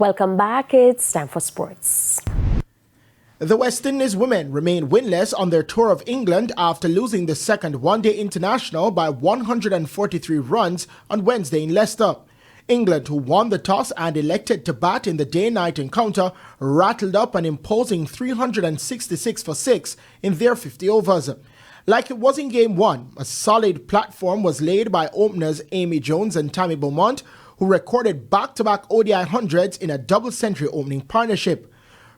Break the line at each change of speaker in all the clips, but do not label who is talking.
Welcome back. It's time for sports.
The West Indies women remain winless on their tour of England after losing the second one-day international by 143 runs on Wednesday in Leicester. England, who won the toss and elected to bat in the day-night encounter, rattled up an imposing 366 for 6 in their 50 overs. Like it was in Game 1, a solid platform was laid by openers Amy Jones and Tammy Beaumont, who recorded back-to-back ODI hundreds in a double-century opening partnership.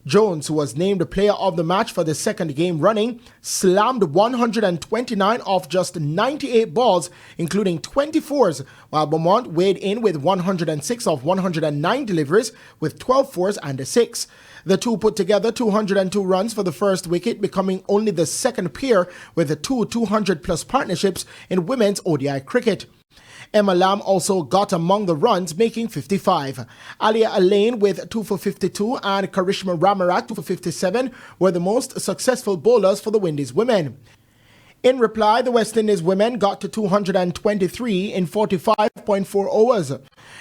Jones, who was named player of the match for the second game running, slammed 129 off just 98 balls, including 24s, while Beaumont weighed in with 106 off 109 deliveries with 12 fours and a 6. The two put together 202 runs for the first wicket, becoming only the second pair with the two 200-plus partnerships in women's ODI cricket. Emma Lamb also got among the runs, making 55. Alia Alain with 2 for 52 and Karishma Ramarat 2 for 57 were the most successful bowlers for the Windies women. In reply, the West Indies women got to 223 in 45.4 overs.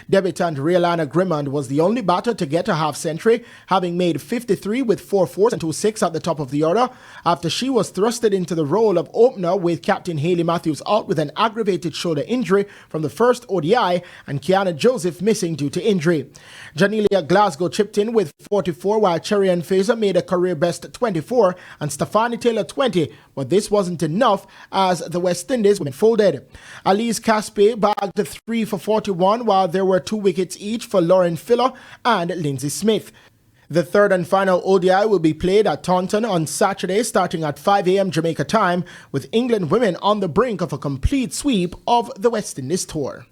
Debutant Rialana Grimond was the only batter to get a half-century, having made 53 with 4 fours and 2 6 at the top of the order, after she was thrusted into the role of opener with Captain Hayley Matthews out with an aggravated shoulder injury from the first ODI and Kiana Joseph missing due to injury. Janelia Glasgow chipped in with 44, while Cherry Ann Fraser made a career-best 24 and Stefani Taylor 20, but this wasn't enough as the West Indies women folded. Alice Caspe bagged 3 for 41, while there were 2 wickets each for Lauren Filler and Lindsay Smith. The third and final ODI will be played at Taunton on Saturday starting at 5 a.m. Jamaica time, with England women on the brink of a complete sweep of the West Indies tour.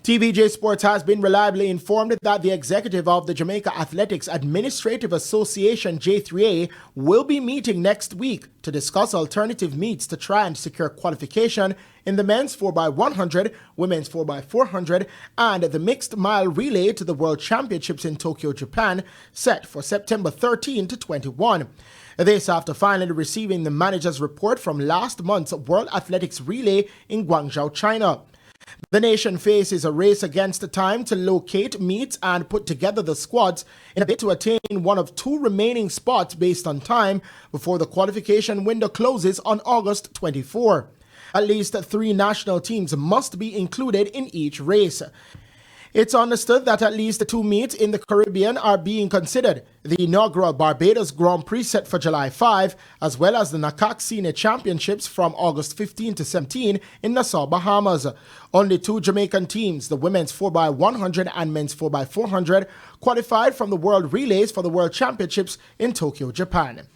TVJ Sports has been reliably informed that the executive of the Jamaica Athletics Administrative Association J3A will be meeting next week to discuss alternative meets to try and secure qualification in the men's 4x100, women's 4x400, and the mixed mile relay to the World Championships in Tokyo, Japan, set for September 13 to 21. This after finally receiving the manager's report from last month's World Athletics Relay in Guangzhou, China. The nation faces a race against time to locate meets and put together the squads in a bid to attain one of 2 remaining spots based on time before the qualification window closes on August 24. At least 3 national teams must be included in each race. It's understood that at least 2 meets in the Caribbean are being considered: the inaugural Barbados Grand Prix set for July 5, as well as the NACAC Senior Championships from August 15 to 17 in Nassau, Bahamas. Only 2 Jamaican teams, the women's 4x100 and men's 4x400, qualified from the World Relays for the World Championships in Tokyo, Japan.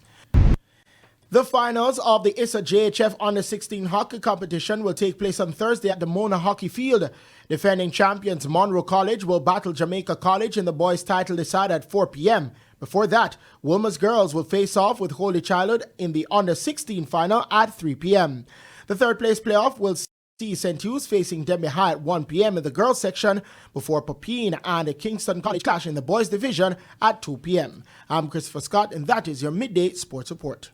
The finals of the ISA JHF Under-16 hockey competition will take place on Thursday at the Mona Hockey Field. Defending champions Monroe College will battle Jamaica College in the boys' title decider at 4 p.m. Before that, Wilma's girls will face off with Holy Childhood in the Under-16 final at 3 p.m. The third-place playoff will see St. Hugh's facing Denby High at 1 p.m. in the girls' section, before Papine and Kingston College clash in the boys' division at 2 p.m. I'm Christopher Scott, and that is your Midday Sports Report.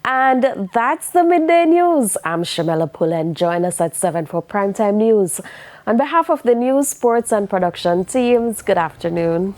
And that's the Midday News. I'm Shamela Pullen. Join us at 7 for Primetime News. On behalf of the news, sports, and production teams, good afternoon.